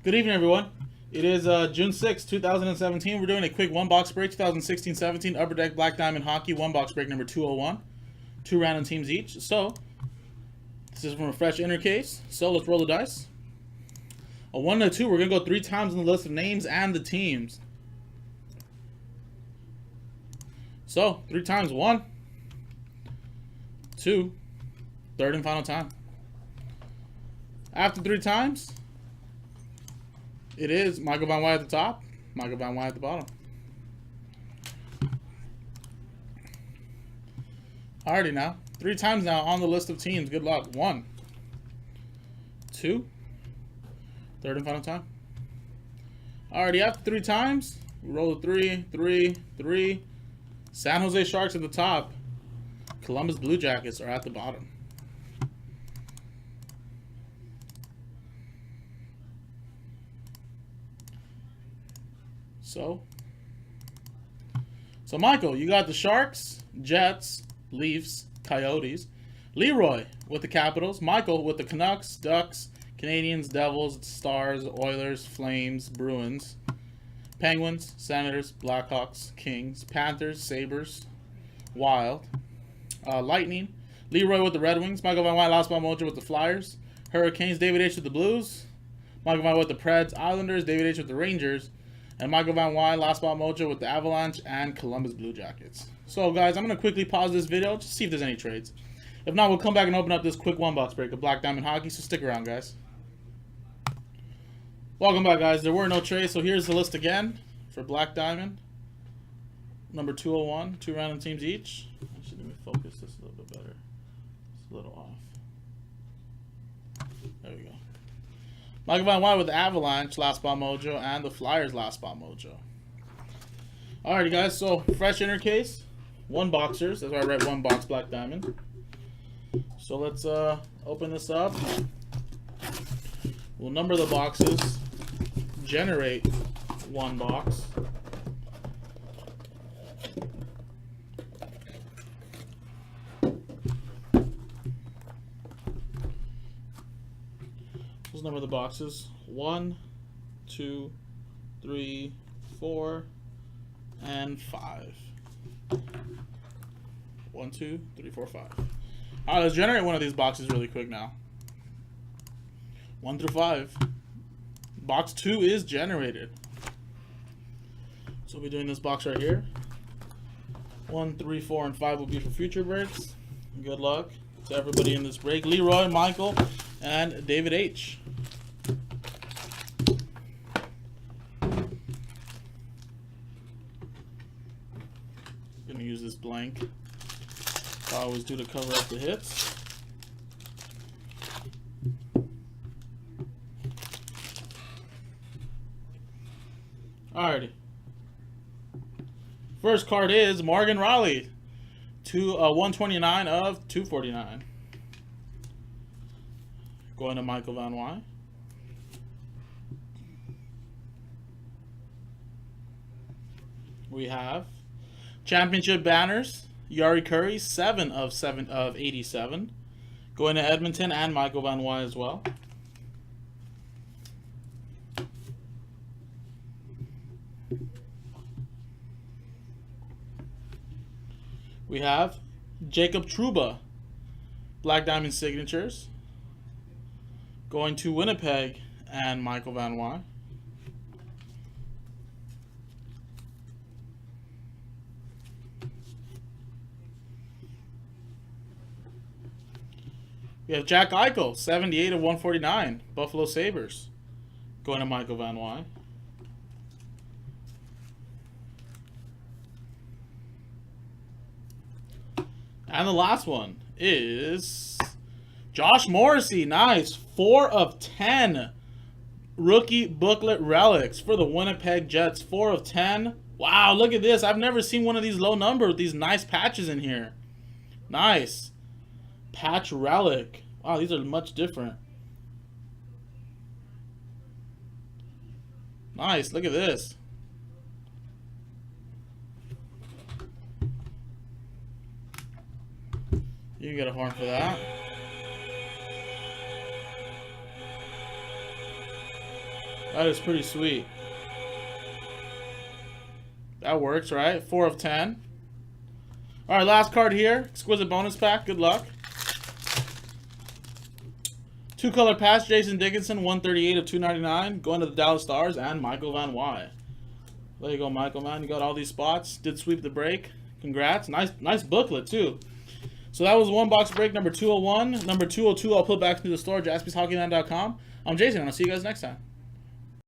Good evening, everyone. It is June 6, 2017. We're doing a quick one-box break, 2016-17 Upper Deck Black Diamond Hockey one-box break number 201. 2 random teams each. So, this is from a fresh inner case. So, let's roll the dice. A 1 and a 2. We're going to go 3 times on the list of names and the teams. So, 3 times. 1, 2, third and final time. After 3 times, it is Michael Van Wy at the top, Michael Van Wy at the bottom. Alrighty now. 3 times now on the list of teams. Good luck. 1, 2, third and final time. Alrighty, after 3 times, we roll a 3, 3, 3. San Jose Sharks at the top. Columbus Blue Jackets are at the bottom. So Michael, you got the Sharks, Jets, Leafs, Coyotes. Leroy with the Capitals. Michael with the Canucks, Ducks, Canadians, Devils, Stars, Oilers, Flames, Bruins, Penguins, Senators, Blackhawks, Kings, Panthers, Sabres, Wild, Lightning. Leroy with the Red Wings. Michael Van Wy, Last Ball Mojo with the Flyers. Hurricanes, David H with the Blues. Michael Van Wy with the Preds, Islanders, David H with the Rangers. And Michael Van Wy, Last Spot Mojo with the Avalanche and Columbus Blue Jackets. So, guys, I'm going to quickly pause this video just to see if there's any trades. If not, we'll come back and open up this quick one-box break of Black Diamond Hockey, so stick around, guys. Welcome back, guys. There were no trades, so here's the list again for Black Diamond. Number 201, 2 random teams each. Actually, let me focus this a little bit better. It's a little off. There we go. Michael Van Wy with the Avalanche, Last Spot Mojo, and the Flyers, Last Spot Mojo. Alrighty, guys, so fresh inner case, 1 boxers. That's why I write 1 box Black Diamond. So let's open this up. We'll number the boxes, generate 1 box. Let's number the boxes. 1, 2, 3, 4, and 5. 1, 2, 3, 4, 5. Alright, let's generate one of these boxes really quick now. 1 through 5. Box 2 is generated. So we'll be doing this box right here. 1, 3, 4, and 5 will be for future breaks. Good luck to everybody in this break. Leroy, Michael, and David H. Gonna use this blank. I always do to cover up the hits. Alrighty. First card is Morgan Raleigh. 129 of 249. Going to Michael Van Wy. We have championship banners. Yari Curry, 7 of 87. Going to Edmonton and Michael Van Wy as well. We have Jacob Trouba, Black Diamond Signatures. Going to Winnipeg and Michael Van Wy. We have Jack Eichel, 78 of 149, Buffalo Sabres. Going to Michael Van Wy. And the last one is Josh Morrissey. Nice. 4 of 10 rookie booklet relics for the Winnipeg Jets. 4 of 10. Wow, look at this. I've never seen one of these low number with these nice patches in here. Nice. Patch relic. Wow, these are much different. Nice. Look at this. You can get a horn for that. That is pretty sweet. That works, right? 4 of 10. All right, last card here. Exquisite bonus pack. Good luck. 2-color patch. Jason Dickinson, 138 of 299. Going to the Dallas Stars and Michael Van Wy. There you go, Michael, man. You got all these spots. Did sweep the break. Congrats. Nice booklet, too. So that was one box break number 201. Number 202 I'll put back into the store, jaspyshockeyland.com. I'm Jason, and I'll see you guys next time.